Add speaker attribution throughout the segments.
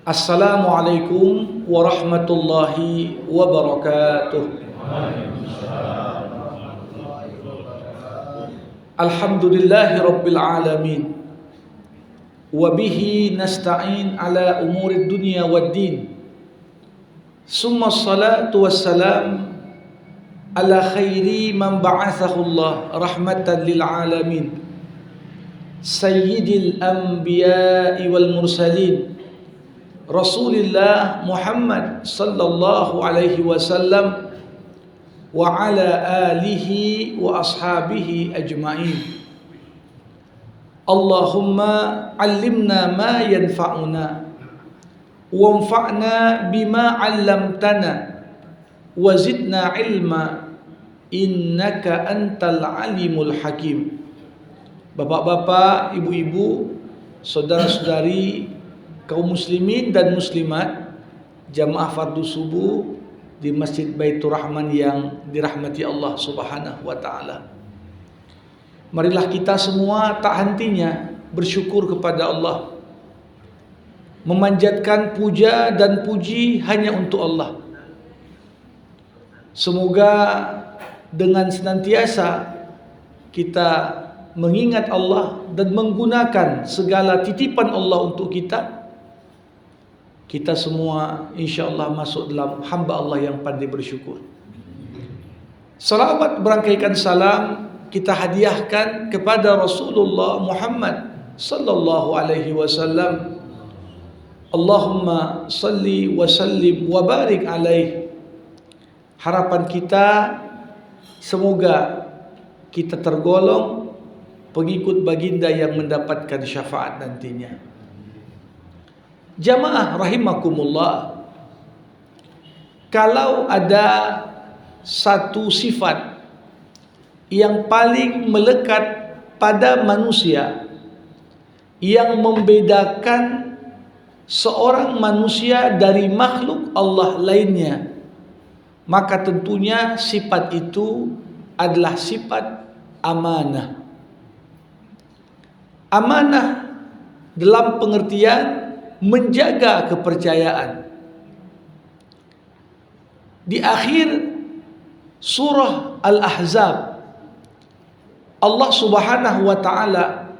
Speaker 1: Assalamualaikum warahmatullahi wabarakatuh. Alhamdulillahi rabbil alamin. Wabihi nasta'in ala umurid dunya waddin. Summa salatu wassalam ala khairi man ba'athahu Allah rahmatan lil alamin. Sayyidil anbiya'i wal mursalin, Rasulullah Muhammad sallallahu alaihi wasallam wa ala alihi wa ashabihi ajma'in. Allahumma allimna ma yanfa'una wanfa'na bima 'allamtana wa zidna ilma innaka antal alimul hakim. Bapak-bapak, ibu-ibu, saudara-saudari, kaum muslimin dan muslimat, jamaah fardu subuh di Masjid Baitur Rahman yang dirahmati Allah Subhanahu wa taala. Marilah kita semua tak hentinya bersyukur kepada Allah, memanjatkan puja dan puji hanya untuk Allah. Semoga dengan senantiasa kita mengingat Allah dan menggunakan segala titipan Allah untuk kita semua insyaAllah masuk dalam hamba Allah yang pandai bersyukur. Salawat berangkaikan salam kita hadiahkan kepada Rasulullah Muhammad sallallahu alaihi wasallam. Allahumma salli wa sallim wa barik alaih. Harapan kita semoga kita tergolong pengikut baginda yang mendapatkan syafaat nantinya. Jamaah rahimakumullah, kalau ada satu sifat yang paling melekat pada manusia yang membedakan seorang manusia dari makhluk Allah lainnya, maka tentunya sifat itu adalah sifat amanah. Amanah dalam pengertian menjaga kepercayaan. Di akhir surah Al-Ahzab, Allah Subhanahu wa taala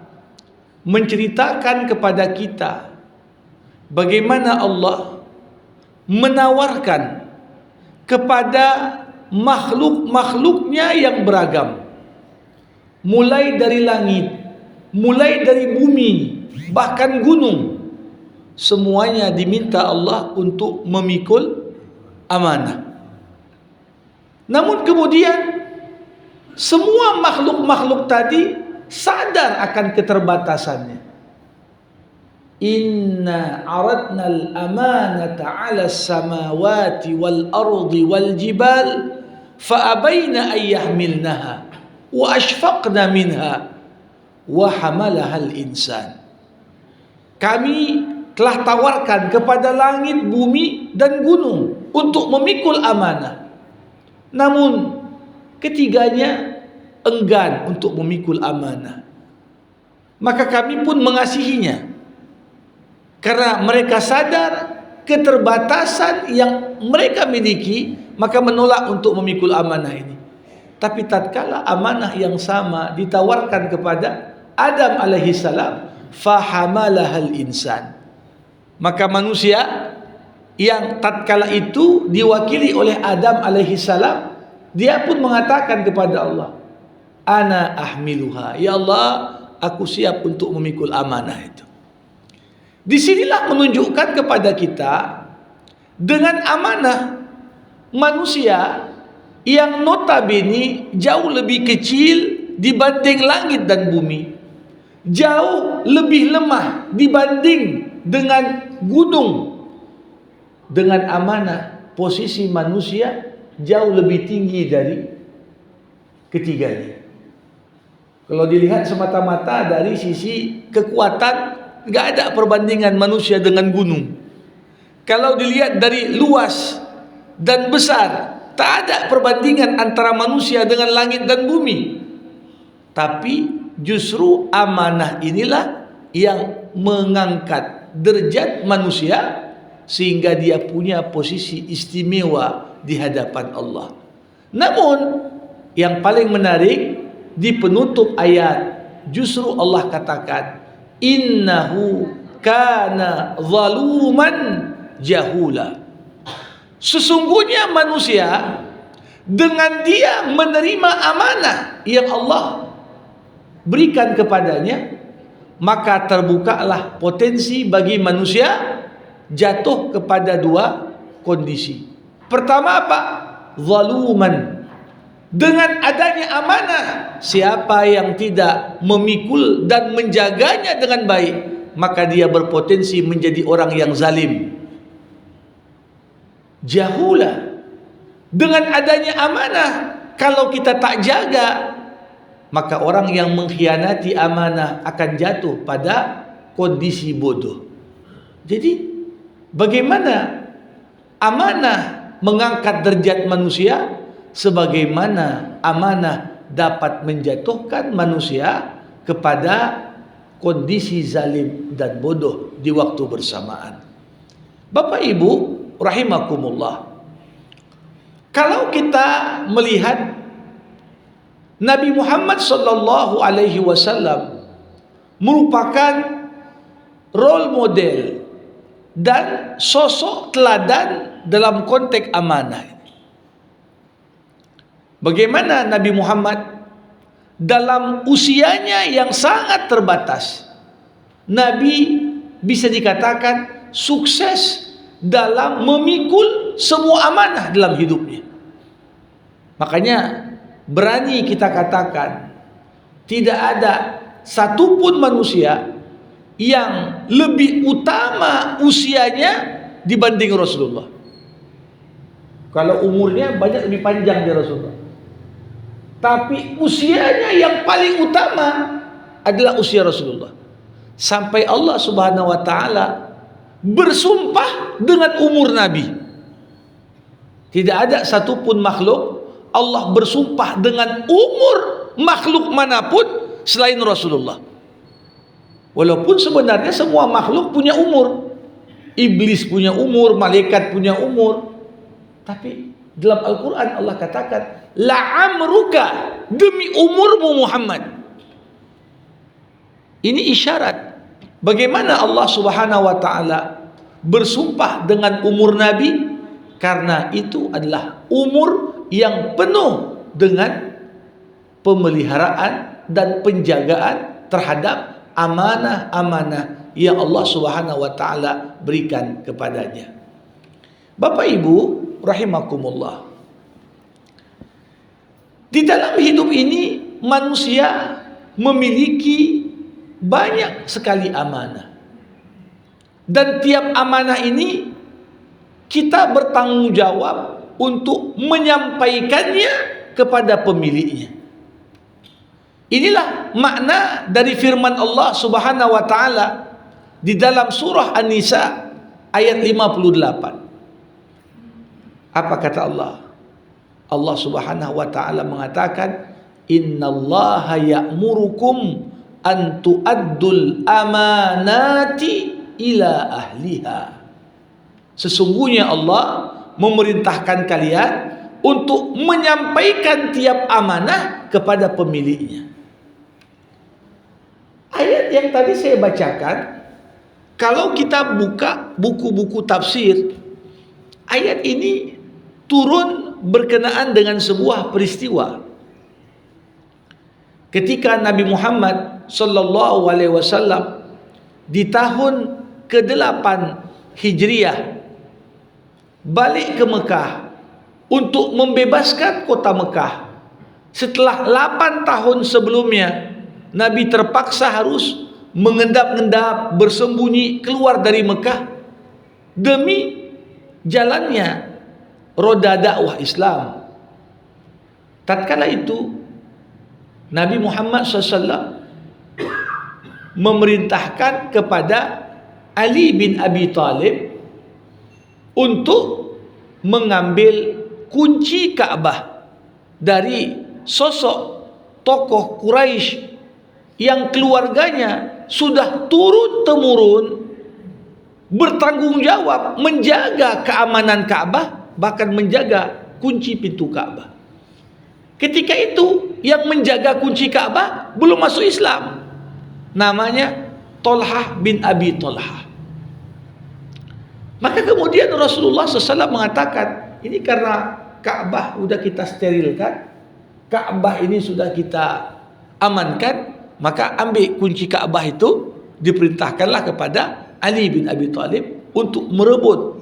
Speaker 1: menceritakan kepada kita bagaimana Allah menawarkan kepada makhluk-makhluknya yang beragam, mulai dari langit, mulai dari bumi, bahkan gunung, semuanya diminta Allah untuk memikul amanah. Namun kemudian semua makhluk-makhluk tadi sadar akan keterbatasannya. Inna aradna al-amanata 'ala as-samawati wal ardi wal jibal fa abaina an yahmilnaha wa ashfaqna minha wa hamalaha al-insan. Kami telah tawarkan kepada langit, bumi, dan gunung untuk memikul amanah. Namun ketiganya enggan untuk memikul amanah. Maka kami pun mengasihinya, karena mereka sadar keterbatasan yang mereka miliki, maka menolak untuk memikul amanah ini. Tapi tatkala amanah yang sama ditawarkan kepada Adam alaihissalam, fahamalahal insan, maka manusia yang tatkala itu diwakili oleh Adam alaihissalam, dia pun mengatakan kepada Allah, ana ahmiluha, ya Allah, aku siap untuk memikul amanah itu. Disinilah menunjukkan kepada kita dengan amanah manusia yang notabene jauh lebih kecil dibanding langit dan bumi, jauh lebih lemah dibanding dengan gunung. Dengan amanah, posisi manusia jauh lebih tinggi dari ketiganya. Kalau dilihat semata-mata dari sisi kekuatan, nggak ada perbandingan manusia dengan gunung. Kalau dilihat dari luas dan besar, tak ada perbandingan antara manusia dengan langit dan bumi. Tapi justru amanah inilah yang mengangkat derajat manusia sehingga dia punya posisi istimewa di hadapan Allah. Namun yang paling menarik di penutup ayat justru Allah katakan innahu kana zaluman jahula. Sesungguhnya manusia dengan dia menerima amanah yang Allah berikan kepadanya, maka terbukalah potensi bagi manusia jatuh kepada dua kondisi. Pertama apa? Zaluman. Dengan adanya amanah, siapa yang tidak memikul dan menjaganya dengan baik, maka dia berpotensi menjadi orang yang zalim. Jahula. Dengan adanya amanah, kalau kita tak jaga, maka orang yang mengkhianati amanah akan jatuh pada kondisi bodoh. Jadi bagaimana amanah mengangkat derajat manusia, sebagaimana amanah dapat menjatuhkan manusia kepada kondisi zalim dan bodoh di waktu bersamaan. Bapak Ibu rahimakumullah, kalau kita melihat Nabi Muhammad sallallahu alaihi wasallam merupakan role model dan sosok teladan dalam konteks amanah. Bagaimana Nabi Muhammad dalam usianya yang sangat terbatas, Nabi bisa dikatakan sukses dalam memikul semua amanah dalam hidupnya. Makanya berani kita katakan tidak ada satupun manusia yang lebih utama usianya dibanding Rasulullah. Kalau umurnya banyak lebih panjang dari Rasulullah, tapi usianya yang paling utama adalah usia Rasulullah. Sampai Allah Subhanahu wa taala bersumpah dengan umur Nabi. Tidak ada satupun makhluk Allah bersumpah dengan umur makhluk manapun selain Rasulullah. Walaupun sebenarnya semua makhluk punya umur. Iblis punya umur, malaikat punya umur. Tapi dalam Al-Quran Allah katakan la'amruka, demi umurmu Muhammad. Ini isyarat bagaimana Allah Subhanahu wa taala bersumpah dengan umur Nabi, karena itu adalah umur yang penuh dengan pemeliharaan dan penjagaan terhadap amanah-amanah yang Allah Subhanahu wa taala berikan kepadanya. Bapak Ibu rahimakumullah, di dalam hidup ini manusia memiliki banyak sekali amanah, dan tiap amanah ini kita bertanggung jawab untuk menyampaikannya kepada pemiliknya. Inilah makna dari firman Allah Subhanahu wa taala di dalam surah An-Nisa ayat 58. Apa kata Allah? Allah Subhanahu wa taala mengatakan, "Innallaha ya'murukum an tu'addul amanati ila ahliha." Sesungguhnya Allah memerintahkan kalian untuk menyampaikan tiap amanah kepada pemiliknya. Ayat yang tadi saya bacakan, kalau kita buka buku-buku tafsir, ayat ini turun berkenaan dengan sebuah peristiwa. Ketika Nabi Muhammad sallallahu alaihi wasallam di tahun ke-8 Hijriah balik ke Mekah untuk membebaskan kota Mekah. Setelah 8 tahun sebelumnya Nabi terpaksa harus mengendap-endap, bersembunyi keluar dari Mekah demi jalannya roda dakwah Islam. Tatkala itu Nabi Muhammad SAW memerintahkan kepada Ali bin Abi Thalib untuk mengambil kunci Ka'bah dari sosok tokoh Quraisy yang keluarganya sudah turun-temurun bertanggungjawab menjaga keamanan Ka'bah, bahkan menjaga kunci pintu Ka'bah. Ketika itu yang menjaga kunci Ka'bah belum masuk Islam, namanya Tolhah bin Abi Tolhah. Maka kemudian Rasulullah SAW mengatakan, ini karena Ka'bah sudah kita sterilkan, Ka'bah ini sudah kita amankan, maka ambil kunci Ka'bah itu, diperintahkanlah kepada Ali bin Abi Thalib untuk merebut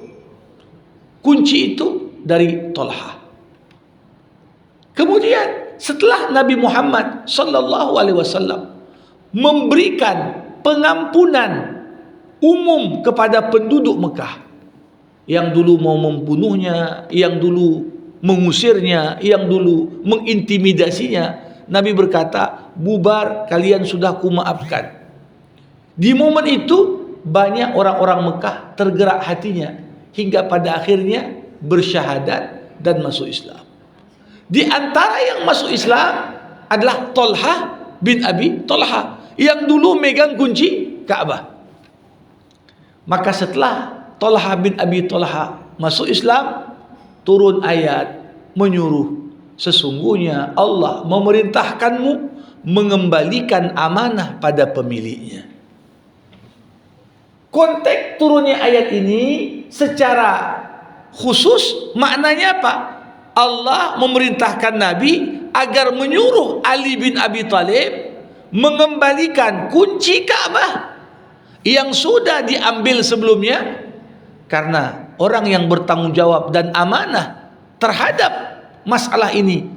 Speaker 1: kunci itu dari Tolhah. Kemudian setelah Nabi Muhammad sallallahu alaihi wasallam memberikan pengampunan umum kepada penduduk Mekah yang dulu mau membunuhnya, yang dulu mengusirnya, yang dulu mengintimidasinya, Nabi berkata, bubar, kalian sudah kumaafkan. Di momen itu banyak orang-orang Mekah tergerak hatinya hingga pada akhirnya bersyahadat dan masuk Islam. Di antara yang masuk Islam adalah Tolhah bin Abi Tolhah yang dulu megang kunci Ka'bah. Maka setelah Tolhah bin Abi Tolhah masuk Islam, turun ayat menyuruh, sesungguhnya Allah memerintahkanmu mengembalikan amanah pada pemiliknya. Konteks turunnya ayat ini secara khusus maknanya apa? Allah memerintahkan Nabi agar menyuruh Ali bin Abi Thalib mengembalikan kunci Ka'bah yang sudah diambil sebelumnya, karena orang yang bertanggung jawab dan amanah terhadap masalah ini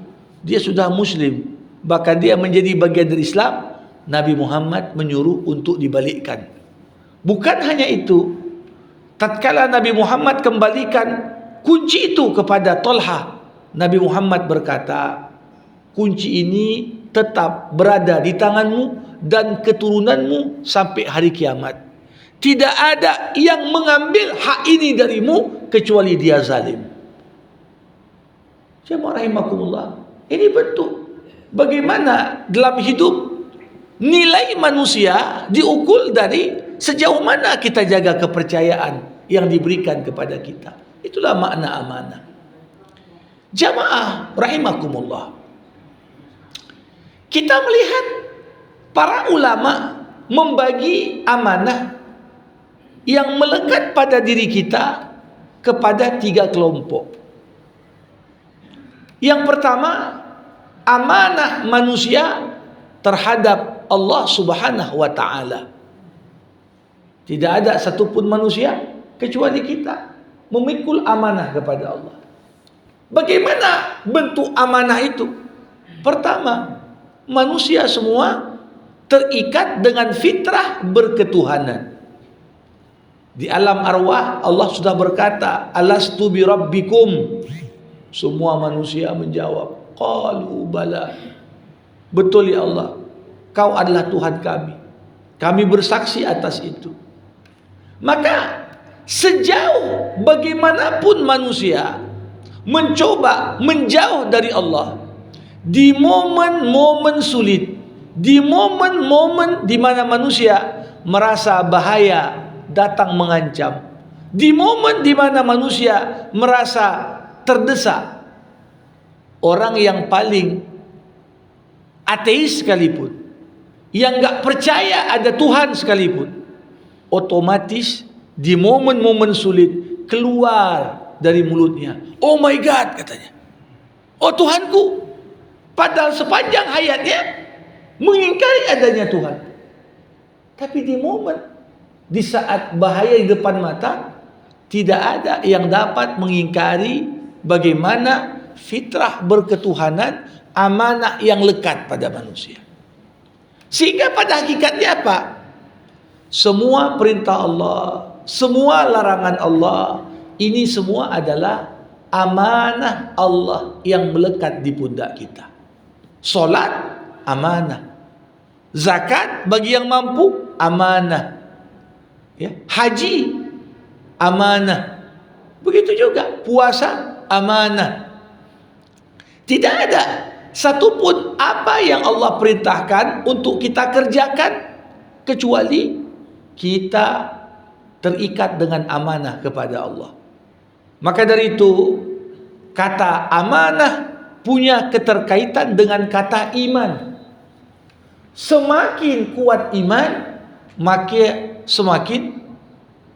Speaker 1: dia sudah muslim, bahkan dia menjadi bagian dari Islam. Nabi Muhammad menyuruh untuk dibalikkan. Bukan hanya itu, tatkala Nabi Muhammad kembalikan kunci itu kepada Tolhah, Nabi Muhammad berkata, kunci ini tetap berada di tanganmu dan keturunanmu sampai hari kiamat. Tidak ada yang mengambil hak ini darimu kecuali dia zalim. Jemaah rahimakumullah, ini bentuk bagaimana dalam hidup nilai manusia diukur dari sejauh mana kita jaga kepercayaan yang diberikan kepada kita. Itulah makna amanah. Jamaah rahimakumullah, kita melihat para ulama membagi amanah yang melekat pada diri kita kepada 3 kelompok. Yang pertama, amanah manusia terhadap Allah Subhanahu wa taala. Tidak ada satupun manusia kecuali kita memikul amanah kepada Allah. Bagaimana bentuk amanah itu? Pertama, manusia semua terikat dengan fitrah berketuhanan. Di alam arwah Allah sudah berkata, alastu bi rabbikum. Semua manusia menjawab, qalu bala. Betul ya Allah, Kau adalah Tuhan kami. Kami bersaksi atas itu. Maka sejauh bagaimanapun manusia mencoba menjauh dari Allah, di momen-momen sulit, di momen-momen di mana manusia merasa bahaya datang mengancam, di momen di mana manusia merasa terdesak, orang yang paling ateis sekalipun, yang gak percaya ada Tuhan sekalipun, otomatis di momen-momen sulit keluar dari mulutnya, oh my God, katanya, oh Tuhanku. Padahal sepanjang hayatnya mengingkari adanya Tuhan. Tapi di momen, di saat bahaya di depan mata, tidak ada yang dapat mengingkari bagaimana fitrah berketuhanan, amanah yang lekat pada manusia. Sehingga pada hakikatnya apa? Semua perintah Allah, semua larangan Allah, ini semua adalah amanah Allah yang melekat di pundak kita. Solat, amanah. Zakat bagi yang mampu, amanah. Ya, haji, amanah. Begitu juga puasa, amanah. Tidak ada satupun apa yang Allah perintahkan untuk kita kerjakan kecuali kita terikat dengan amanah kepada Allah. Maka dari itu kata amanah punya keterkaitan dengan kata iman. Semakin kuat iman, maka semakin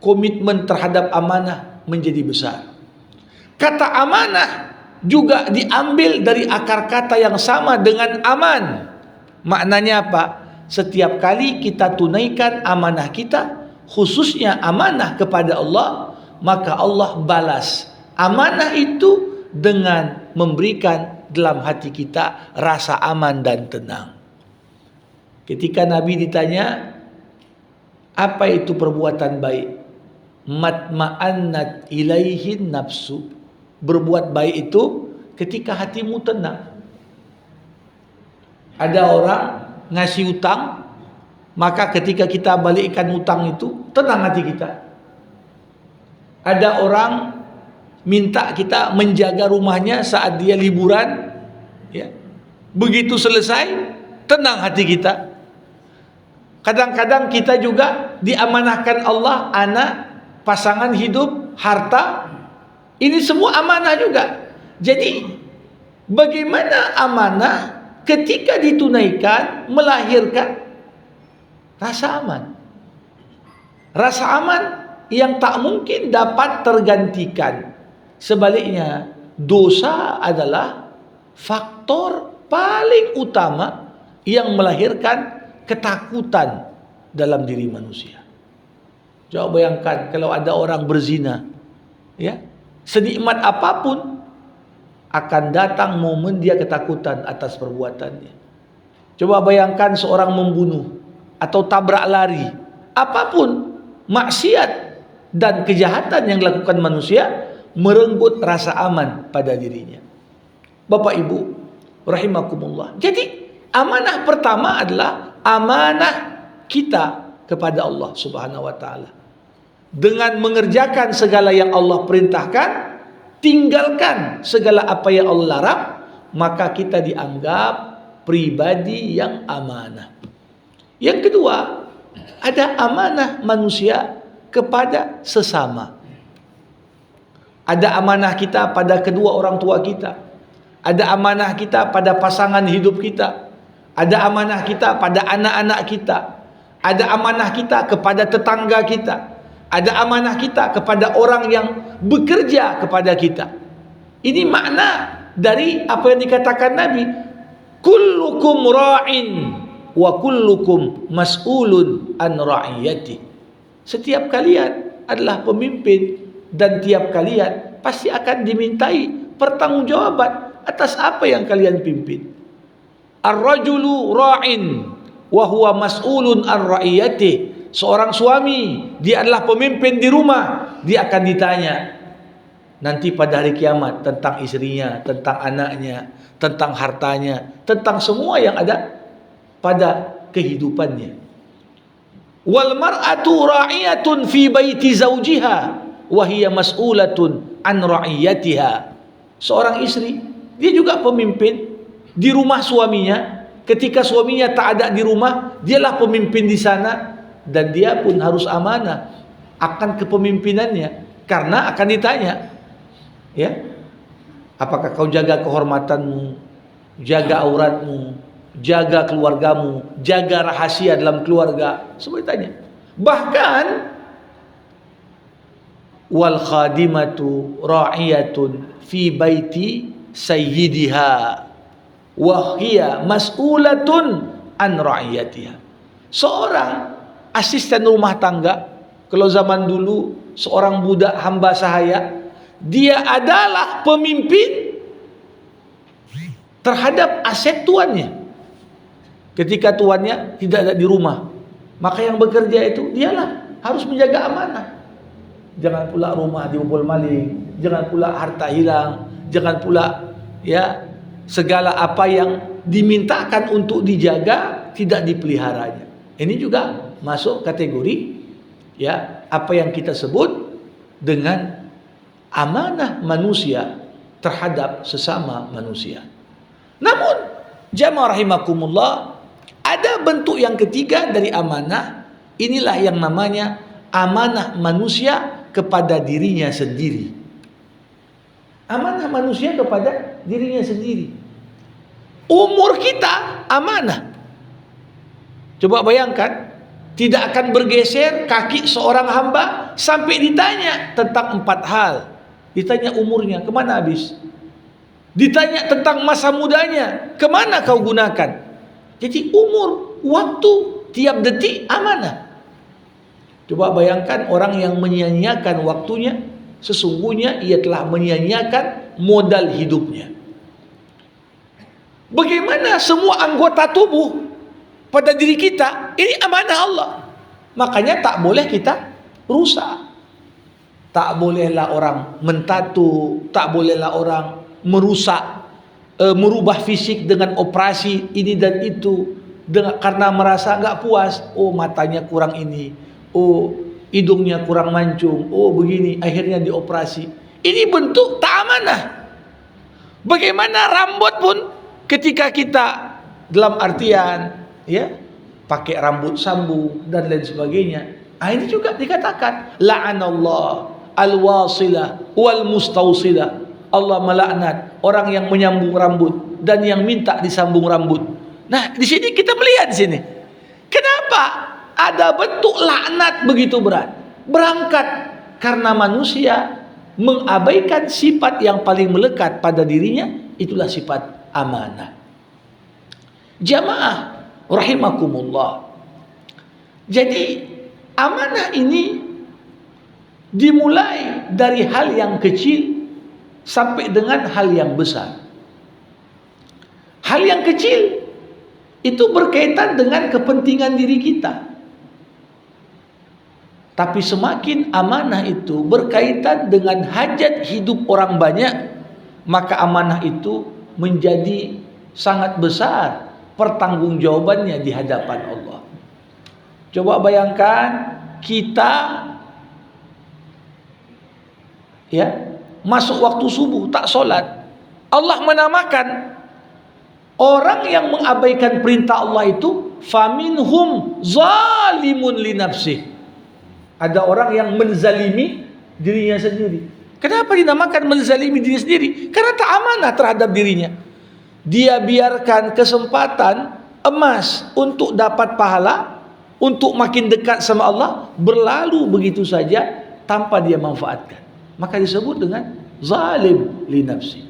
Speaker 1: komitmen terhadap amanah menjadi besar. Kata amanah juga diambil dari akar kata yang sama dengan aman. Maknanya apa? Setiap kali kita tunaikan amanah kita, khususnya amanah kepada Allah, maka Allah balas amanah itu dengan memberikan dalam hati kita rasa aman dan tenang. Ketika Nabi ditanya, apa itu perbuatan baik? Matma'annat ilaihin nafsu. Berbuat baik itu ketika hatimu tenang. Ada orang ngasih utang, maka ketika kita balikkan utang itu, tenang hati kita. Ada orang minta kita menjaga rumahnya saat dia liburan, ya. Begitu selesai, tenang hati kita. Kadang-kadang kita juga diamanahkan Allah anak, pasangan hidup, harta. Ini semua amanah juga. Jadi bagaimana amanah ketika ditunaikan melahirkan rasa aman. Rasa aman yang tak mungkin dapat tergantikan. Sebaliknya, dosa adalah faktor paling utama yang melahirkan ketakutan dalam diri manusia. Coba bayangkan kalau ada orang berzina, ya, senikmat apapun akan datang momen dia ketakutan atas perbuatannya. Coba bayangkan seorang membunuh atau tabrak lari, apapun maksiat dan kejahatan yang dilakukan manusia merenggut rasa aman pada dirinya. Bapak Ibu rahimakumullah. Jadi amanah pertama adalah amanah kita kepada Allah Subhanahu wa taala. Dengan mengerjakan segala yang Allah perintahkan, tinggalkan segala apa yang Allah larang, maka kita dianggap pribadi yang amanah. Yang kedua, ada amanah manusia kepada sesama. Ada amanah kita pada kedua orang tua kita. Ada amanah kita pada pasangan hidup kita. Ada amanah kita pada anak-anak kita. Ada amanah kita kepada tetangga kita. Ada amanah kita kepada orang yang bekerja kepada kita. Ini makna dari apa yang dikatakan Nabi. Kullukum ra'in wa kullukum mas'ulun an ra'iyati. Setiap kalian adalah pemimpin dan tiap kalian pasti akan dimintai pertanggungjawaban atas apa yang kalian pimpin. Ar-rajulu ra'in wa huwa mas'ulun an ra'iyati. Seorang suami, dia adalah pemimpin di rumah, dia akan ditanya nanti pada hari kiamat tentang istrinya, tentang anaknya, tentang hartanya, tentang semua yang ada pada kehidupannya. Wal mar'atu ra'iyatun fi baiti zawjiha wa hiya mas'ulatun an ra'iyatiha. Seorang istri, dia juga pemimpin di rumah suaminya. Ketika suaminya tak ada di rumah, dialah pemimpin di sana dan dia pun harus amanah akan kepemimpinannya karena akan ditanya, ya, apakah kau jaga kehormatanmu, jaga auratmu, jaga keluargamu, jaga rahasia dalam keluarga, semua ditanya. Bahkan wal khadimatu ra'iyatun fi baiti sayyidiha wa hiya mas'ulatun an ra'iyatiha. Seorang asisten rumah tangga, kalau zaman dulu seorang budak hamba sahaya, dia adalah pemimpin terhadap aset tuannya. Ketika tuannya tidak ada di rumah, maka yang bekerja itu dialah harus menjaga amanah. Jangan pula rumah dibobol maling, jangan pula harta hilang, jangan pula ya segala apa yang dimintakan untuk dijaga tidak dipeliharanya. Ini juga masuk kategori ya apa yang kita sebut dengan amanah manusia terhadap sesama manusia. Namun jamaah rahimakumullah, ada bentuk yang ketiga dari amanah. Inilah yang namanya amanah manusia kepada dirinya sendiri. Amanah manusia kepada dirinya sendiri. Umur kita amanah. Coba bayangkan, tidak akan bergeser kaki seorang hamba sampai ditanya tentang 4 hal. Ditanya umurnya, kemana habis? Ditanya tentang masa mudanya, kemana kau gunakan? Jadi umur, waktu, tiap detik amanah. Coba bayangkan orang yang menyia-nyiakan waktunya, sesungguhnya ia telah menyia-nyiakan modal hidupnya. Bagaimana semua anggota tubuh pada diri kita, ini amanah Allah. Makanya tak boleh kita rusak. Tak bolehlah orang mentatu, tak bolehlah orang merusak, merubah fisik dengan operasi ini dan itu, karena merasa nggak puas. Oh, matanya kurang ini, oh hidungnya kurang mancung, oh begini, akhirnya dioperasi. Ini bentuk tak amanah. Bagaimana rambut pun, ketika kita dalam artian ya pakai rambut sambung dan lain sebagainya, ini juga dikatakan la'anallah al-wasilah wal mustausilah. Allah melaknat orang yang menyambung rambut dan yang minta disambung rambut. Nah, di sini kita melihat di sini. Kenapa ada bentuk laknat begitu berat? Berangkat karena manusia mengabaikan sifat yang paling melekat pada dirinya, itulah sifat amanah. Jamaah rahimakumullah. Jadi amanah ini dimulai dari hal yang kecil sampai dengan hal yang besar. Hal yang kecil itu berkaitan dengan kepentingan diri kita. Tapi semakin amanah itu berkaitan dengan hajat hidup orang banyak, maka amanah itu menjadi sangat besar pertanggungjawabannya di hadapan Allah. Coba bayangkan kita ya masuk waktu subuh tak solat. Allah menamakan orang yang mengabaikan perintah Allah itu faminhum zalimun li nafsih. Ada orang yang menzalimi dirinya sendiri. Kenapa dinamakan menzalimi diri sendiri? Karena tak amanah terhadap dirinya. Dia biarkan kesempatan emas untuk dapat pahala, untuk makin dekat sama Allah, berlalu begitu saja tanpa dia manfaatkan. Maka disebut dengan zalim li nafsi.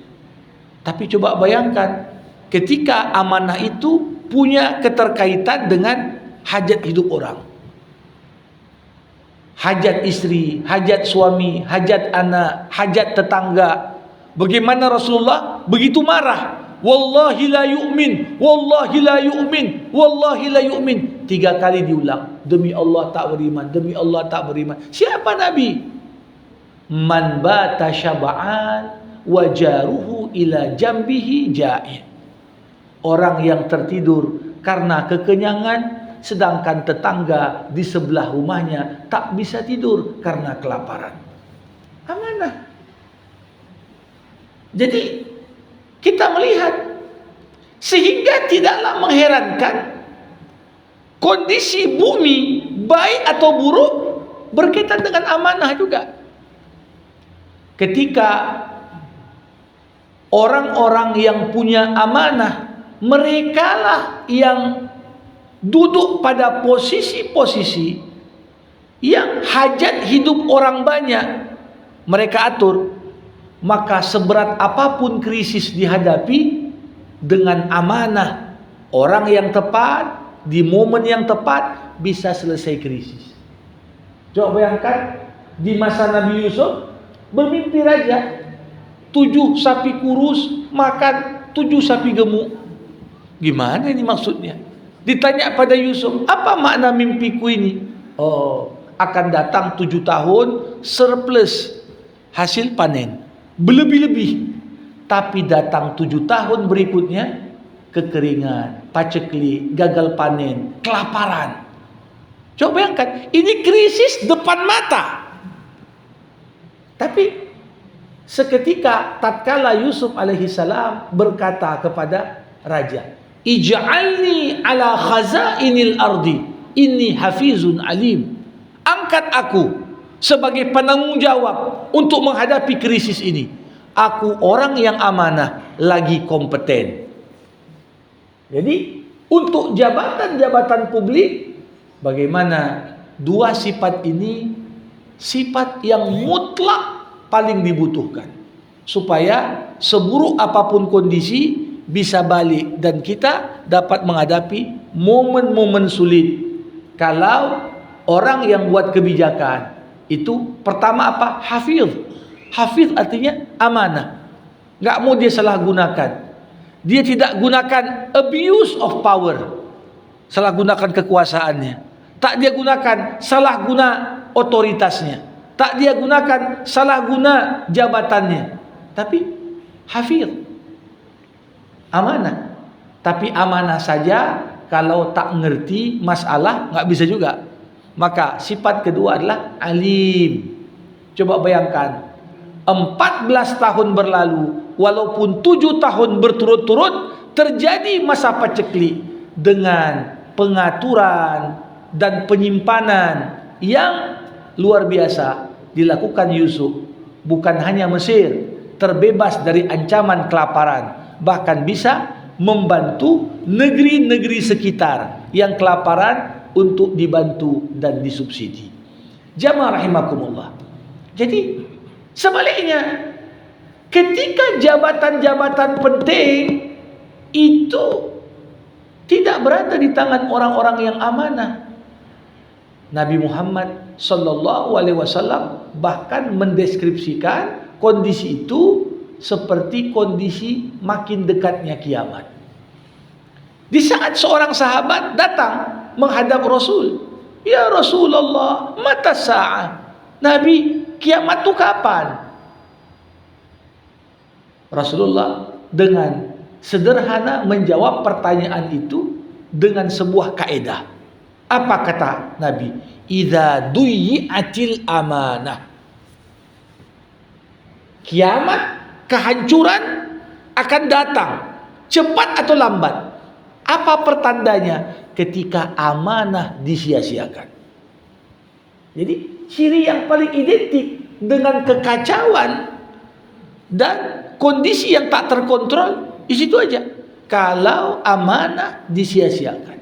Speaker 1: Tapi coba bayangkan, ketika amanah itu punya keterkaitan dengan hajat hidup orang. Hajat istri, hajat suami, hajat anak, hajat tetangga. Bagaimana Rasulullah begitu marah? Wallahi la yu'min, wallahi la yu'min, wallahi la yu'min. 3 kali diulang. Demi Allah tak beriman, demi Allah tak beriman. Siapa Nabi? Man bata syaba'an wa jaruhu ila jambihi ja'in. Orang yang tertidur karena kekenyangan, sedangkan tetangga di sebelah rumahnya tak bisa tidur karena kelaparan. Amanah. Jadi kita melihat, sehingga tidaklah mengherankan kondisi bumi baik atau buruk berkaitan dengan amanah juga. Ketika orang-orang yang punya amanah, merekalah yang duduk pada posisi-posisi yang hajat hidup orang banyak mereka atur. Maka seberat apapun krisis dihadapi dengan amanah orang yang tepat di momen yang tepat, bisa selesai krisis. Coba bayangkan di masa Nabi Yusuf, bermimpi raja 7 sapi kurus makan 7 sapi gemuk. Gimana ini maksudnya? Ditanya pada Yusuf, apa makna mimpiku ini? Oh, akan datang 7 tahun surplus hasil panen, berlebih-lebih. Tapi datang 7 tahun berikutnya kekeringan, paceklik, gagal panen, kelaparan. Coba bayangkan, ini krisis depan mata. Tapi seketika tatkala Yusuf alaihissalam berkata kepada raja, ij'alni ala khazainil ardi inni hafizun alim. angkat aku sebagai penanggung jawab untuk menghadapi krisis ini. Aku orang yang amanah, lagi kompeten. Jadi untuk jabatan-jabatan publik, bagaimana dua sifat ini sifat yang mutlak paling dibutuhkan, supaya seburuk apapun kondisi bisa balik dan kita dapat menghadapi momen-momen sulit. Kalau orang yang buat kebijakan itu pertama apa? Hafiz. Hafiz artinya amanah. Nggak mau dia salah gunakan. Dia tidak gunakan abuse of power, salah gunakan kekuasaannya. Tak dia gunakan salah guna otoritasnya. Tak dia gunakan salah guna jabatannya. Tapi hafiz, amanah. Tapi amanah saja kalau tak ngerti masalah nggak bisa juga. Maka sifat kedua adalah alim. Coba bayangkan, 14 tahun berlalu, walaupun 7 tahun berturut-turut terjadi masa paceklik dengan pengaturan dan penyimpanan yang luar biasa dilakukan Yusuf. Bukan hanya Mesir terbebas dari ancaman kelaparan, bahkan bisa membantu negeri-negeri sekitar yang kelaparan untuk dibantu dan disubsidi. Jamaah rahimakumullah. Jadi sebaliknya, ketika jabatan-jabatan penting itu tidak berada di tangan orang-orang yang amanah, Nabi Muhammad sallallahu alaihi wasallam bahkan mendeskripsikan kondisi itu seperti kondisi makin dekatnya kiamat. Di saat seorang sahabat datang menghadap Rasul, "Ya Rasulullah, mata sa'ah?" Nabi, kiamat itu kapan? Rasulullah dengan sederhana menjawab pertanyaan itu dengan sebuah kaidah. Apa kata Nabi? Idza duyi'atil amanah. Kiamat, kehancuran akan datang, cepat atau lambat. Apa pertandanya? Ketika amanah disia-siakan. Jadi ciri yang paling identik dengan kekacauan dan kondisi yang tak terkontrol di situ aja. Kalau amanah disia-siakan.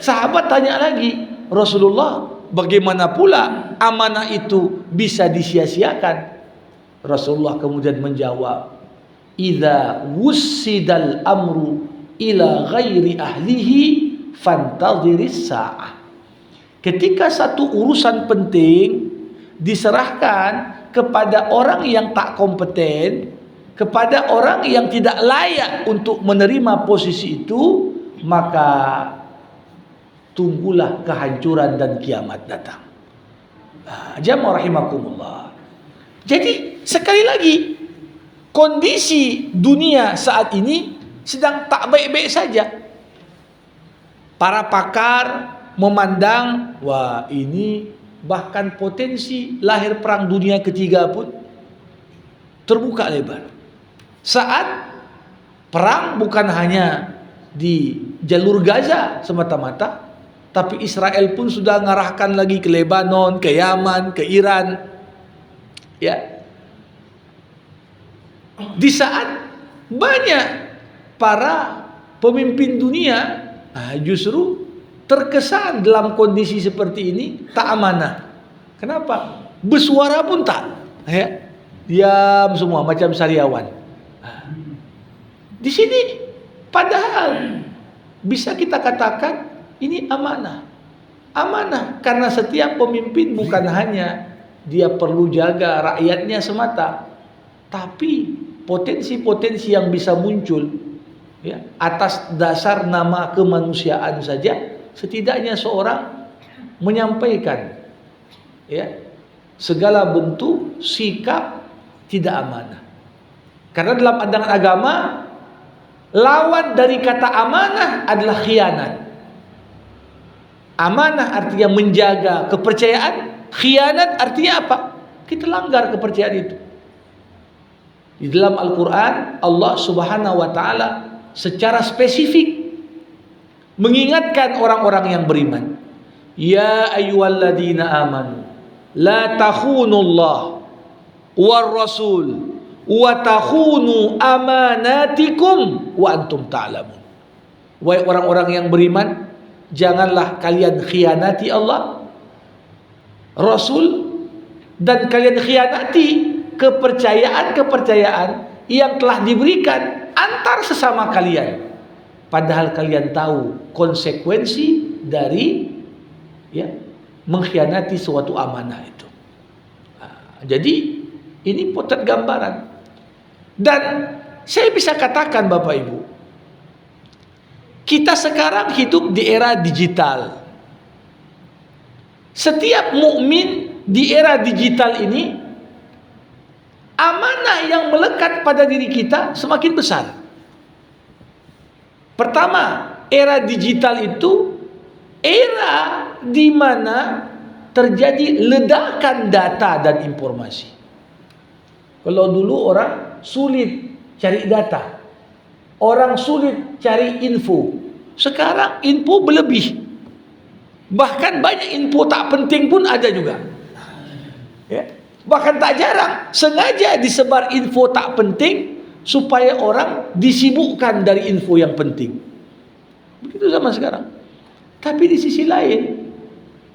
Speaker 1: Sahabat tanya lagi, Rasulullah, bagaimana pula amanah itu bisa disia-siakan? Rasulullah kemudian menjawab, idza wussidal amru ila ghairi ahlihi fantadhiris sa'ah. Ketika satu urusan penting diserahkan kepada orang yang tak kompeten, kepada orang yang tidak layak untuk menerima posisi itu, maka tunggulah kehancuran dan kiamat datang. Jamaah rahimakumullah. Jadi sekali lagi, kondisi dunia saat ini sedang tak baik-baik saja. Para pakar memandang, wah ini bahkan potensi lahir perang dunia ketiga pun terbuka lebar. Saat perang bukan hanya di jalur Gaza semata-mata, tapi Israel pun sudah mengarahkan lagi ke Lebanon, ke Yaman, ke Iran. Ya. Di saat banyak para pemimpin dunia justru terkesan dalam kondisi seperti ini tak amanah. Kenapa? Bersuara pun tak, ya. Diam semua macam sariawan. Di sini padahal bisa kita katakan ini amanah. Amanah karena setiap pemimpin bukan hanya dia perlu jaga rakyatnya semata, tapi potensi-potensi yang bisa muncul, ya, atas dasar nama kemanusiaan saja, setidaknya seorang menyampaikan, ya, segala bentuk sikap tidak amanah. Karena dalam pandangan agama, lawan dari kata amanah adalah khianat. Amanah artinya menjaga kepercayaan, khianat artinya apa? Kita langgar kepercayaan itu. Di dalam Al-Quran, Allah Subhanahu wa Ta'ala secara spesifik mengingatkan orang-orang yang beriman, Ya ayyuhalladzina amanu la takhunullah war rasul wa takhunu amanatikum wa antum ta'lamun. Wahai orang-orang yang beriman, janganlah kalian khianati Allah, Rasul, dan kalian khianati kepercayaan-kepercayaan yang telah diberikan antar sesama kalian. Padahal kalian tahu konsekuensi dari mengkhianati suatu amanah itu. Jadi ini potret gambaran. Dan saya bisa katakan Bapak Ibu, kita sekarang hidup di era digital. Setiap mukmin di era digital ini, amanah yang melekat pada diri kita semakin besar. Pertama, era digital itu era di mana terjadi ledakan data dan informasi. Kalau dulu orang sulit cari data, orang sulit cari info. Sekarang info berlebih. Bahkan banyak info tak penting pun ada juga. Ya. Bahkan tak jarang sengaja disebar info tak penting supaya orang disibukkan dari info yang penting. Begitu zaman sekarang. Tapi di sisi lain,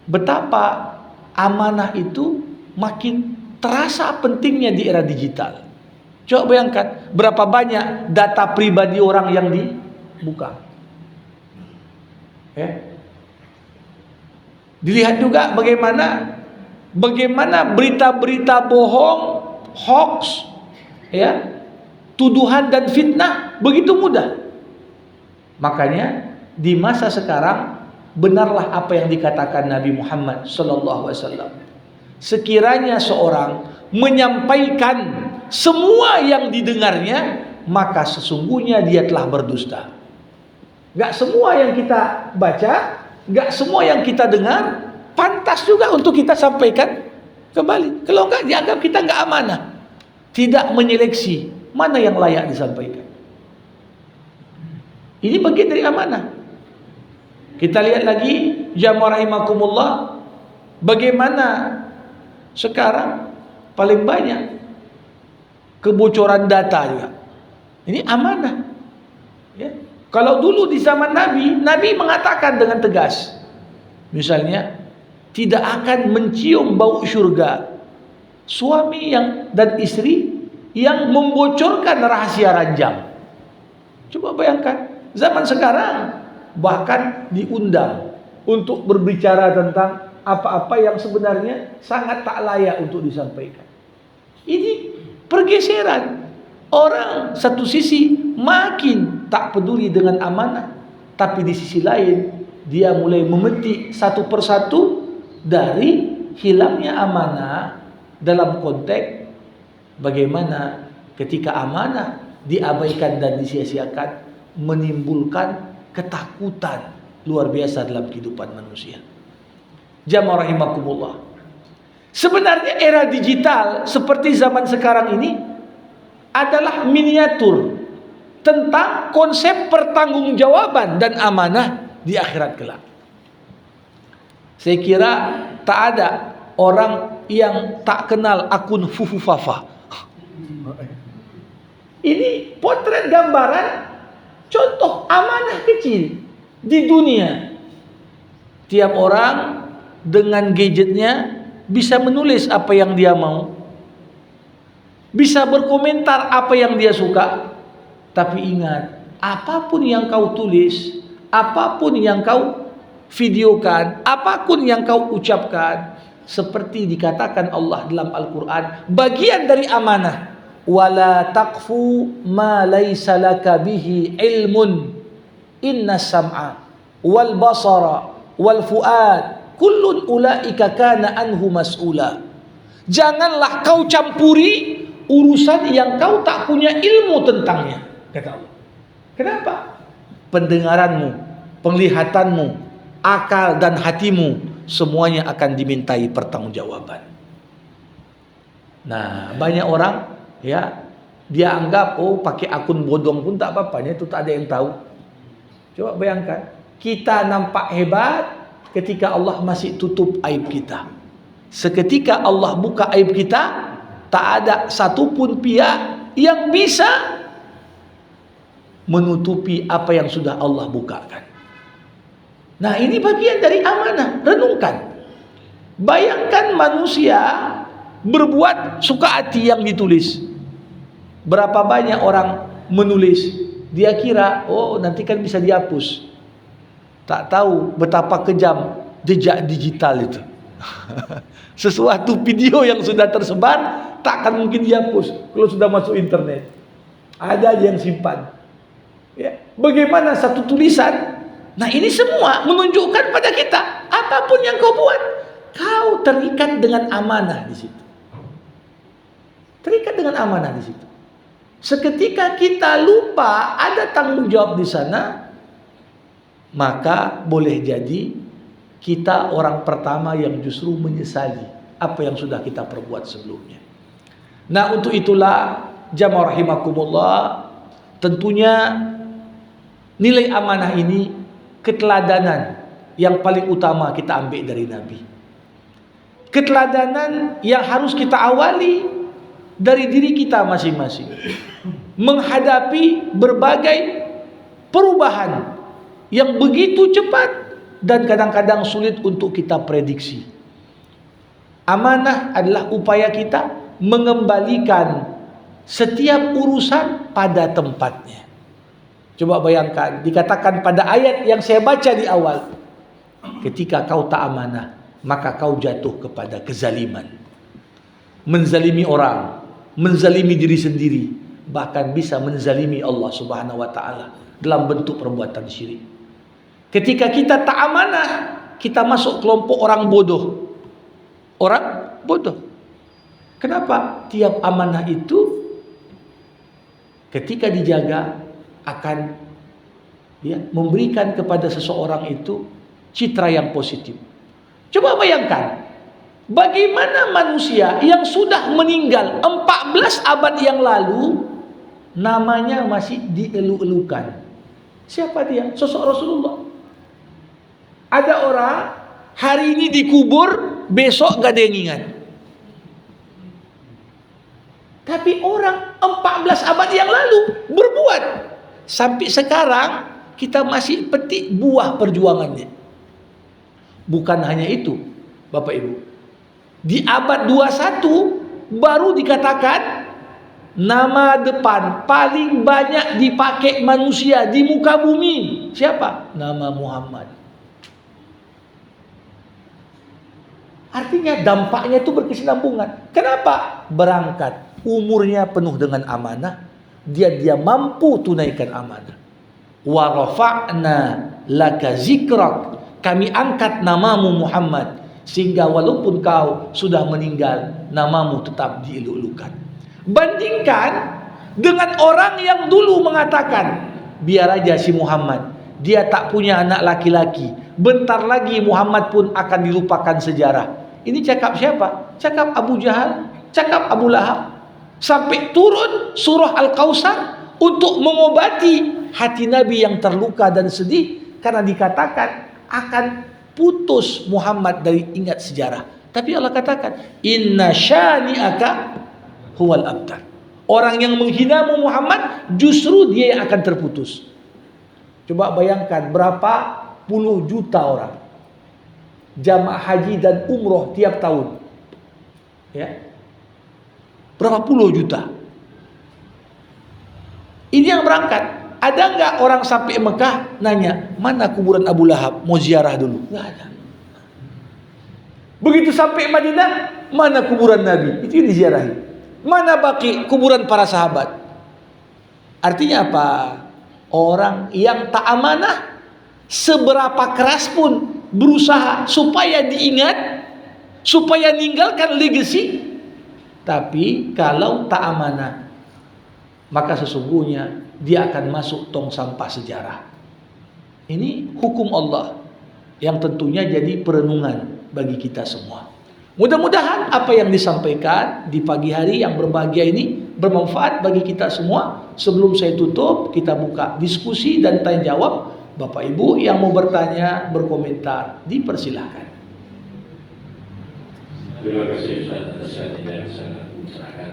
Speaker 1: betapa amanah itu makin terasa pentingnya di era digital. Coba bayangkan berapa banyak data pribadi orang yang dibuka. Ya. Dilihat juga bagaimana berita-berita bohong, hoax, ya, tuduhan dan fitnah begitu mudah. Makanya di masa sekarang benarlah apa yang dikatakan Nabi Muhammad SAW. Sekiranya seorang menyampaikan semua yang didengarnya, maka sesungguhnya dia telah berdusta. Gak semua yang kita baca, gak semua yang kita dengar pantas juga untuk kita sampaikan kembali. Kalau enggak, dianggap kita enggak amanah, tidak menyeleksi mana yang layak disampaikan. Ini bagian dari amanah. Kita lihat lagi, jamaah rahimakumullah, bagaimana sekarang paling banyak kebocoran data juga. Ini amanah. Ya. Kalau dulu di zaman Nabi mengatakan dengan tegas, misalnya, tidak akan mencium bau surga suami dan istri yang membocorkan rahasia ranjang. Coba bayangkan, zaman sekarang bahkan diundang untuk berbicara tentang apa-apa yang sebenarnya sangat tak layak untuk disampaikan. Ini pergeseran. Orang satu sisi makin tak peduli dengan amanah, tapi di sisi lain dia mulai memetik satu persatu dari hilangnya amanah, dalam konteks bagaimana ketika amanah diabaikan dan disia-siakan menimbulkan ketakutan luar biasa dalam kehidupan manusia. Jamaah rahimakumullah. Sebenarnya era digital seperti zaman sekarang ini adalah miniatur tentang konsep pertanggungjawaban dan amanah di akhirat kelak. Saya kira tak ada orang yang tak kenal akun Fufufafa. Ini potret gambaran contoh amanah kecil di dunia. Tiap orang dengan gadgetnya bisa menulis apa yang dia mau, bisa berkomentar apa yang dia suka. Tapi ingat, apapun yang kau tulis, apapun yang kau videokan, apapun yang kau ucapkan, seperti dikatakan Allah dalam Al-Quran, bagian dari amanah. Wala taqfu ma laysa laka bihi ilmun inna sam'a wal basara wal fuad kullun ulaika kana anhu mas'ula. Janganlah kau campuri urusan yang kau tak punya ilmu tentangnya, kata Allah. Kenapa? Pendengaranmu, penglihatanmu, akal dan hatimu semuanya akan dimintai pertanggungjawaban. Nah, banyak orang ya, dia anggap pakai akun bodong pun tak apa-apanya, itu tak ada yang tahu. Coba bayangkan, kita nampak hebat, ketika Allah masih tutup aib kita. Seketika Allah buka aib kita, tak ada satupun pihak yang bisa menutupi apa yang sudah Allah bukakan. Nah, ini bagian dari amanah. Renungkan. Bayangkan manusia berbuat suka hati yang ditulis. Berapa banyak orang menulis, dia kira, oh nanti kan bisa dihapus. Tak tahu betapa kejam jejak digital itu. Sesuatu video yang sudah tersebar tak akan mungkin dihapus kalau sudah masuk internet. Ada aja yang simpan. Ya. Bagaimana satu tulisan? Nah, ini semua menunjukkan pada kita, apapun yang kau buat, kau terikat dengan amanah di situ. Terikat dengan amanah di situ. Seketika kita lupa ada tanggung jawab di sana, maka boleh jadi kita orang pertama yang justru menyesali apa yang sudah kita perbuat sebelumnya. Nah, untuk itulah jamaah rahimakumullah, tentunya nilai amanah ini keteladanan yang paling utama kita ambil dari Nabi. Keteladanan yang harus kita awali dari diri kita masing-masing. Menghadapi berbagai perubahan yang begitu cepat dan kadang-kadang sulit untuk kita prediksi. Amanah adalah upaya kita mengembalikan setiap urusan pada tempatnya. Coba bayangkan, dikatakan pada ayat yang saya baca di awal, ketika kau tak amanah, maka kau jatuh kepada kezaliman. Menzalimi orang, menzalimi diri sendiri, bahkan bisa menzalimi Allah Subhanahu wa taala dalam bentuk perbuatan syirik. Ketika kita tak amanah, kita masuk kelompok orang bodoh. Orang bodoh. Kenapa? Tiap amanah itu ketika dijaga akan memberikan kepada seseorang itu citra yang positif. Coba bayangkan, bagaimana manusia yang sudah meninggal 14 abad yang lalu namanya masih dielu-elukan. Siapa dia? Sosok Rasulullah. Ada orang hari ini dikubur, besok gak ada yang ingat. Tapi orang 14 abad yang lalu berbuat. Sampai sekarang kita masih petik buah perjuangannya. Bukan hanya itu, Bapak Ibu. Di abad 21 baru dikatakan nama depan paling banyak dipakai manusia di muka bumi. Siapa? Nama Muhammad. Artinya dampaknya itu berkesinambungan. Kenapa? Berangkat. Umurnya penuh dengan amanah. Dia mampu tunaikan amanah. Wa rafa'na laka zikrak. Kami angkat namamu Muhammad. Sehingga walaupun kau sudah meninggal, namamu tetap dielu-elukan. Bandingkan dengan orang yang dulu mengatakan, biar aja si Muhammad, dia tak punya anak laki-laki, bentar lagi Muhammad pun akan dilupakan sejarah. Ini cakap siapa? Cakap Abu Jahal, cakap Abu Lahab. Sampai turun surah Al-Kautsar untuk mengobati hati Nabi yang terluka dan sedih, karena dikatakan akan putus Muhammad dari ingat sejarah. Tapi Allah katakan, inna syani'aka huwal abtar. Orang yang menghinamu Muhammad, justru dia yang akan terputus. Coba bayangkan berapa puluh juta orang jamaah haji dan umroh tiap tahun. Ya. Berapa puluh juta. Ini yang berangkat. Ada nggak orang sampai Mekah nanya, mana kuburan Abu Lahab? Mau ziarah dulu. Nggak ada. Begitu sampai Madinah, mana kuburan Nabi? Itu yang diziarahi. Mana baki kuburan para sahabat? Artinya apa? Orang yang tak amanah, seberapa keras pun berusaha supaya diingat, supaya meninggalkan legacy. Tapi kalau tak amanah, maka sesungguhnya dia akan masuk tong sampah sejarah. Ini hukum Allah yang tentunya jadi perenungan bagi kita semua. Mudah-mudahan apa yang disampaikan di pagi hari yang berbahagia ini bermanfaat bagi kita semua. Sebelum saya tutup, kita buka diskusi dan tanya jawab. Bapak Ibu yang mau bertanya, berkomentar, dipersilahkan.
Speaker 2: Terima kasih Ustaz atas kajian yang sangat mencerahkan.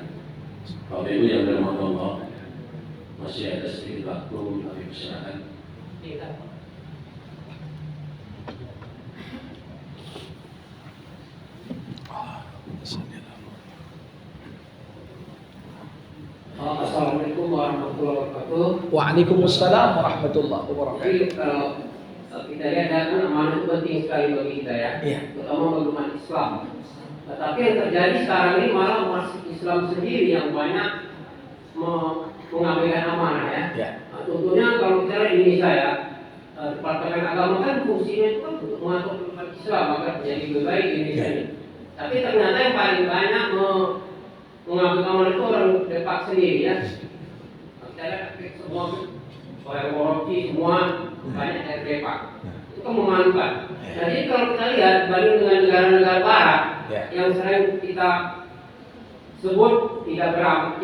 Speaker 2: Bapak Ibu yang dirahmati Allah, masih ada sedikit waktu, kami persilakan.
Speaker 3: Assalamualaikum warahmatullahi wabarakatuh.
Speaker 1: Waalaikumsalam warahmatullahi wabarakatuh.
Speaker 3: Jadi kalau kita lihat kan amanah itu penting sekali bagi kita ya,
Speaker 1: Iya.
Speaker 3: terutama bagi umat Islam. Tetapi yang terjadi sekarang ini malah umat Islam sendiri yang banyak mengabaikan amanah ya.
Speaker 1: Ya.
Speaker 3: Nah, contohnya kalau kita lihat di Indonesia ya, Departemen Agama kan fungsinya itu kan untuk mengatur umat Islam agar menjadi lebih baik di Indonesia ini. Tapi ternyata yang paling banyak mengambil amanah itu orang Depak sendiri ya. Kita lihat semua korupsi semua banyak dari Depak. Itu kan memalukan. Jadi kalau kita lihat banding dengan negara-negara Barat yang sering kita sebut tidak Islami,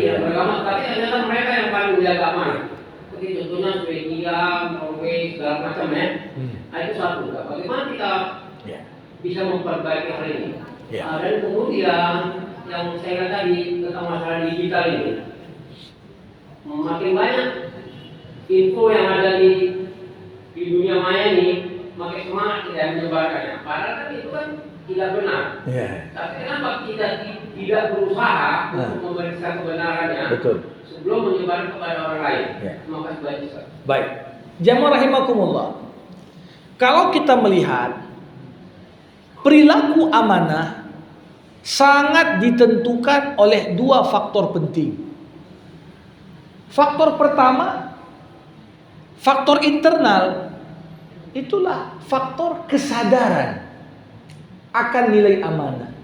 Speaker 3: tidak beragama, tapi ternyata mereka yang paling menjaga amanah. Seperti contohnya Swedia, Norway, segala macam ya. Nah, itu satu. Bagaimana kita bisa memperbaiki hal ini? Dan kemudian yang saya kata tadi tentang masalah digital ini, makin banyak info yang ada di dunia maya ini, makin semangat tidak menyebarkannya. Padahal kan itu kan tidak benar. Tapi kenapa kita tidak berusaha untuk memeriksa kebenarannya sebelum menyebarkan kepada orang lain? Terima kasih banyak.
Speaker 1: Baik, jamaah rahimakumullah. Kalau kita melihat perilaku amanah sangat ditentukan oleh dua faktor penting. Faktor pertama, faktor internal, itulah faktor kesadaran akan nilai amanah.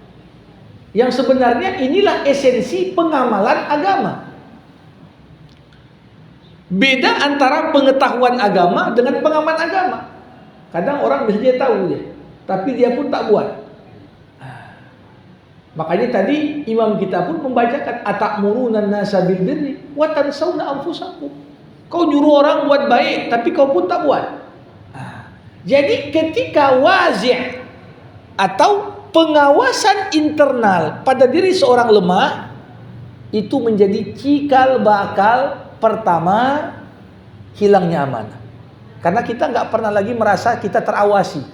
Speaker 1: Yang sebenarnya inilah esensi pengamalan agama. Beda antara pengetahuan agama dengan pengaman agama. Kadang orang bisa dia tahu ya, tapi dia pun tak buat. Makanya tadi imam kita pun membacakan atamuruna nasa bil birri wa tansawna anfusakum. Kau nyuruh orang buat baik, tapi kau pun tak buat. Jadi ketika wazi' atau pengawasan internal pada diri seorang lemah, itu menjadi cikal bakal pertama hilangnya amanah. Karena kita nggak pernah lagi merasa kita terawasi.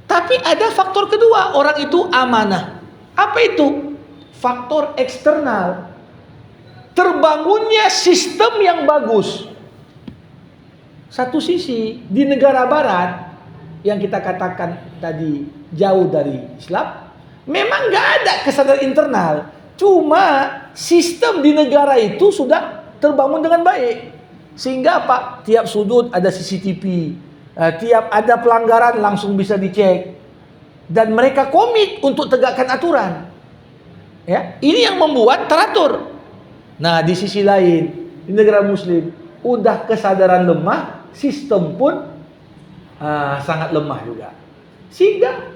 Speaker 1: Tapi ada faktor kedua, orang itu amanah. Apa itu? Faktor eksternal. Terbangunnya sistem yang bagus. Satu sisi di negara barat yang kita katakan tadi jauh dari Islam, memang nggak ada kesadaran internal. Cuma sistem di negara itu sudah terbangun dengan baik. Sehingga apa? Tiap sudut ada CCTV, tiap ada pelanggaran langsung bisa dicek, dan mereka komit untuk tegakkan aturan. Ya, ini yang membuat teratur. Nah, di sisi lain di negara Muslim udah kesadaran lemah, sistem pun sangat lemah juga. Sehingga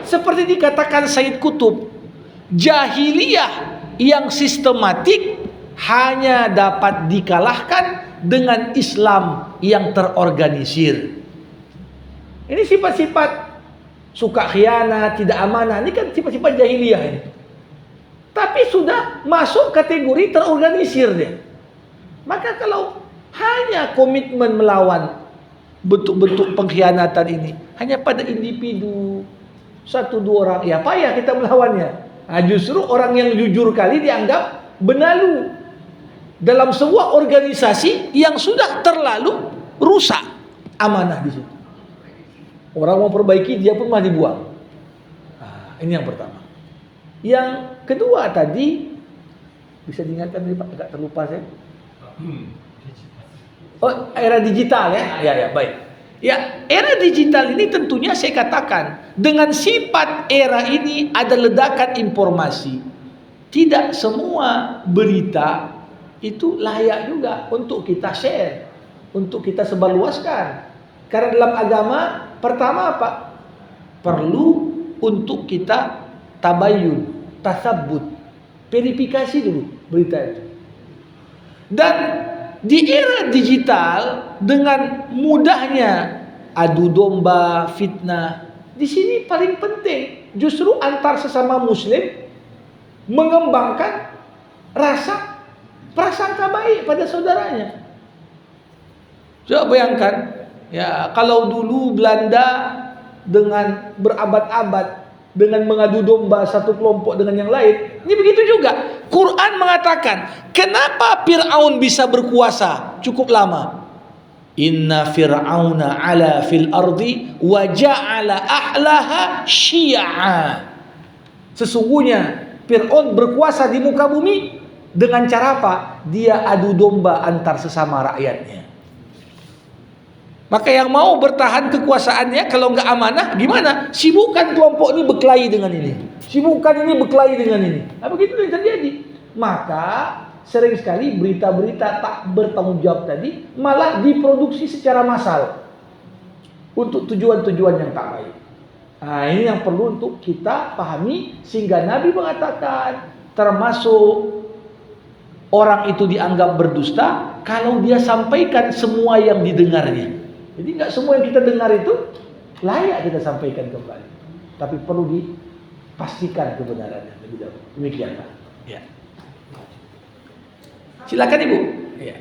Speaker 1: seperti dikatakan Said Qutb, jahiliyah yang sistematik hanya dapat dikalahkan dengan Islam yang terorganisir. Ini sifat-sifat suka khianat, tidak amanah, ini kan sifat-sifat jahiliyah ini. Tapi sudah masuk kategori terorganisir dia. Maka kalau hanya komitmen melawan bentuk-bentuk pengkhianatan ini hanya pada individu, satu dua orang, ya payah kita melawannya. Nah, justru orang yang jujur kali dianggap benalu dalam sebuah organisasi yang sudah terlalu rusak amanah di situ. Orang mau perbaiki dia pun malah dibuang. Nah, ini yang pertama. Yang kedua tadi bisa diingatkan tadi Pak, agak terlupa saya. Oh, era digital ya. Ya, baik. Ya, era digital ini tentunya saya katakan dengan sifat era ini ada ledakan informasi. Tidak semua berita itu layak juga untuk kita share, untuk kita sebarluaskan. Karena dalam agama pertama apa? Perlu untuk kita tabayyun, tasabbut, verifikasi dulu berita itu. Dan di era digital dengan mudahnya adu domba, fitnah, di sini paling penting justru antar sesama muslim mengembangkan rasa prasangka baik pada saudaranya. Coba bayangkan, ya kalau dulu Belanda dengan berabad-abad dengan mengadu domba satu kelompok dengan yang lain, ini begitu juga. Quran mengatakan, kenapa Fir'aun bisa berkuasa cukup lama? Inna fir'auna ala fil ardi wa ja'ala ahlaha syi'a. Sesungguhnya Fir'aun berkuasa di muka bumi dengan cara apa? Dia adu domba antar sesama rakyatnya. Maka yang mau bertahan kekuasaannya kalau nggak amanah gimana? Sibukkan kelompok ini berkelahi dengan ini, sibukkan ini berkelahi dengan ini. Nah, begitu yang terjadi. Maka sering sekali berita-berita tak bertanggung jawab tadi malah diproduksi secara massal untuk tujuan-tujuan yang tak baik. Nah, ini yang perlu untuk kita pahami sehingga Nabi mengatakan termasuk orang itu dianggap berdusta kalau dia sampaikan semua yang didengarnya. Jadi nggak semua yang kita dengar itu layak kita sampaikan kembali, tapi perlu dipastikan kebenarannya lebih dahulu. Demikian Pak. Ya. Silakan Ibu. Ya.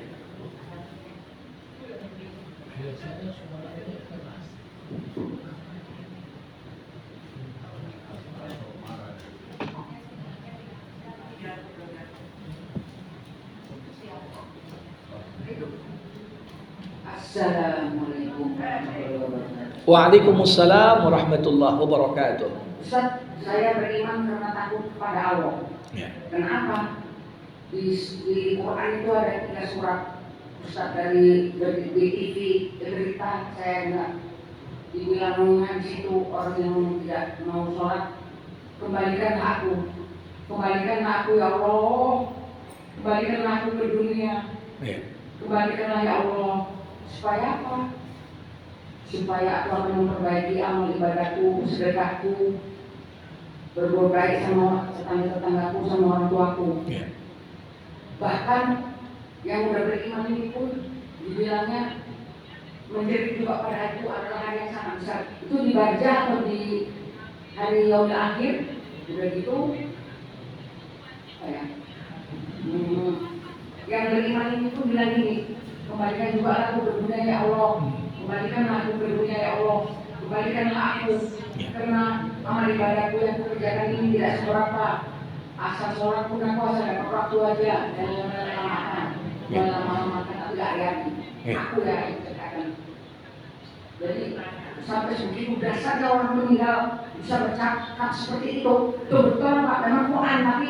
Speaker 4: Assalamualaikum warahmatullahi wabarakatuh.
Speaker 1: Waalaikumsalam warahmatullahi wabarakatuh.
Speaker 4: Ustaz, saya beriman karena takut kepada Allah.
Speaker 1: Ya.
Speaker 4: Kenapa? Di Quran itu ada 3 surat. Ustaz dari TV berita saya enggak dibilang di situ orang yang tidak mau sholat, kembalikanlah aku ya Allah, kembalikanlah aku ke dunia, kembalikanlah ya Allah. Supaya apa? Supaya aku akan memperbaiki amal ibadahku, sedekahku, berbuat baik sama tetangga-tetanggaku, sama orang tuaku. Bahkan yang udah beriman ini pun dibilangnya menjadi juga pada itu adalah hari yang sangat besar. Itu dibaca atau di hari yaumul akhir, udah gitu, yang beriman ini pun bilang gini, kembalikan juga aku ke dunia ya Allah, kembalikanlah aku ke dunia ya Allah, kembalikanlah aku, karena amal ibadahku yang kukerjakan ini tidak seberapa, asal sholat pun aku asal dapat waktu aja, dan lama-lama makan aku gak yakin, aku ya yang ceritakan. Jadi sampai segitu dasarnya orang meninggal bisa bercakap seperti itu betul Pak, memang Quran, tapi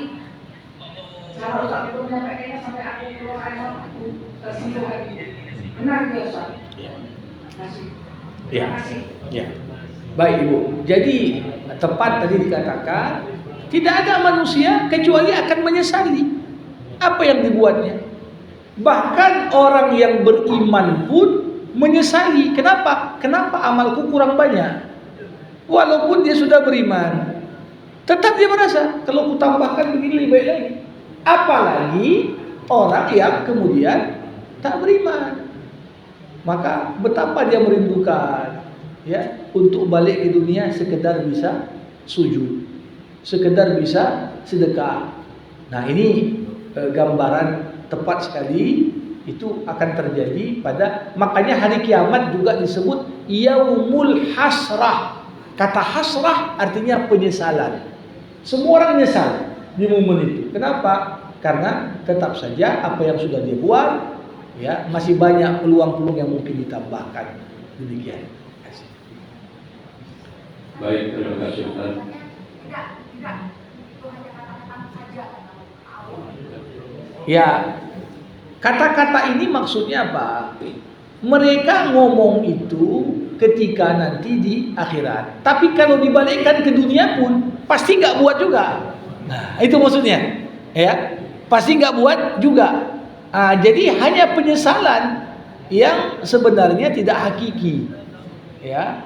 Speaker 4: cara Ustaz itu menyampaikannya sampai aku keluar air aku tersentuh lagi. Benar ya Ustaz? Terima kasih.
Speaker 1: Ya. Baik Ibu. Jadi tepat tadi dikatakan tidak ada manusia kecuali akan menyesali apa yang dibuatnya. Bahkan orang yang beriman pun menyesali. Kenapa? Kenapa amalku kurang banyak? Walaupun dia sudah beriman, tetap dia merasa kalau ku tambahkan begini lebih baik lagi. Apalagi orang yang kemudian tak beriman, maka betapa dia merindukan ya untuk balik ke dunia sekedar bisa sujud, sekedar bisa sedekah. Nah ini gambaran tepat sekali itu akan terjadi pada, makanya hari kiamat juga disebut yaumul hasrah. Kata hasrah artinya penyesalan. Semua orang menyesal di momen itu. Kenapa? Karena tetap saja apa yang sudah dia buat ya masih banyak peluang-peluang yang mungkin ditambahkan. Demikian.
Speaker 2: Baik, terima kasih Ustaz.
Speaker 1: Ya, kata-kata ini maksudnya apa? Mereka ngomong itu ketika nanti di akhirat. Tapi kalau dibalikkan ke dunia pun pasti nggak buat juga. Nah, itu maksudnya. Ya, pasti nggak buat juga. Jadi hanya penyesalan yang sebenarnya tidak hakiki. Ya,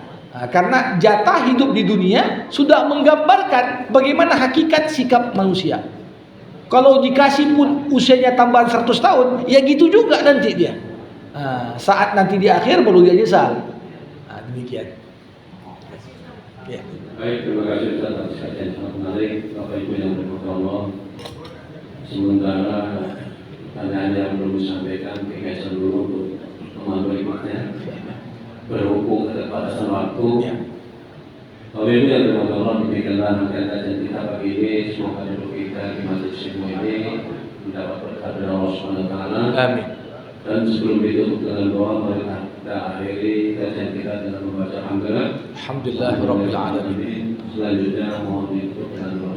Speaker 1: karena jatah hidup di dunia sudah menggambarkan bagaimana hakikat sikap manusia. Kalau dikasih pun usianya tambahan 100 tahun, ya gitu juga nanti dia. Saat nanti di akhir baru dia nyesal. Demikian. Ya.
Speaker 2: Baik, terima kasih Ustaz atas kajian sangat menarik. Bapak Ibu yang berhormat Allah, sementara pertanyaan yang belum disampaikan dikaitkan dulu untuk memandu berikutnya. Berhubung keterbatasan waktu, Bapak Ibu yang berhormat Allah, demikianlah rangkaian kajian kita pagi ini. Semoga hidup kita di majelis ilmu ini mendapat berkat dari Allah Subhanahu wa Ta'ala.
Speaker 1: Amin.
Speaker 2: Dan sebelum itu dengan doa mari kita akhiri kajian kita dengan membaca hamdalah.
Speaker 1: Alhamdulillahirabbil alamin.
Speaker 2: Selanjutnya mohon ditutup dengan doa.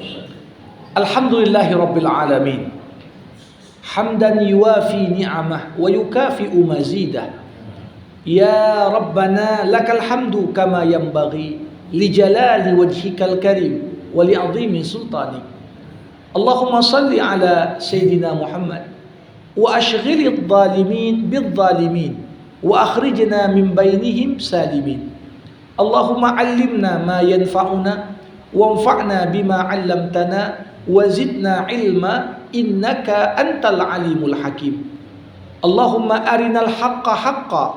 Speaker 1: Alhamdulillahirabbil alamin. Hamdan yuwafi ni'amah wa yukafi'u mazidah. Ya Rabbana lakal hamdu kama yanbaghi li jalali wajhikal karim wa li 'azimi sultanik. Allahumma salli ala sayyidina Muhammad wa ashghilidh dhalimin bidh-dhalimin wa akhrijna min bainihim salimin. Allahumma 'allimna ma yanfa'una wanfa'na bima 'allamtana wa zidna 'ilma innaka antal 'alimul hakim. Allahumma arinal haqqa haqqan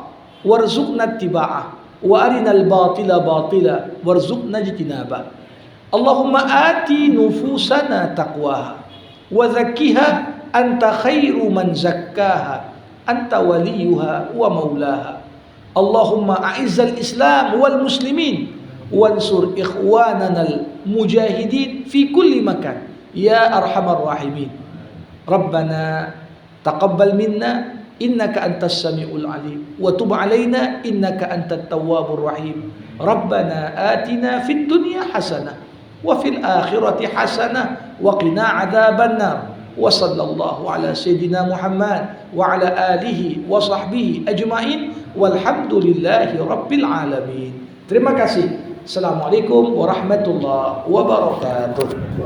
Speaker 1: warzuqna ittiba'ah wa arinal batila batila warzuqna ijtinabah. Allahumma ati nufusana taqwaha wa zakkiha anta khairu man zakkaha anta waliyuha wa maulaha. Allahumma a'izzal islam wal muslimin wansur ikhwanana al mujahidin fi kulli makan ya arhamar rahimin. Rabbana taqabbal minna innaka antas samiul alim wa tub alaina innaka antat tawwabur rahim. Rabbana atina fid dunya hasanah wa fil akhirati hasanah wa qina adzaban nar. Wa sallallahu ala sayyidina Muhammad wa ala alihi wa sahbihi ajma'in walhamdulillahi rabbil alamin. Terima kasih. Assalamualaikum warahmatullahi wabarakatuh.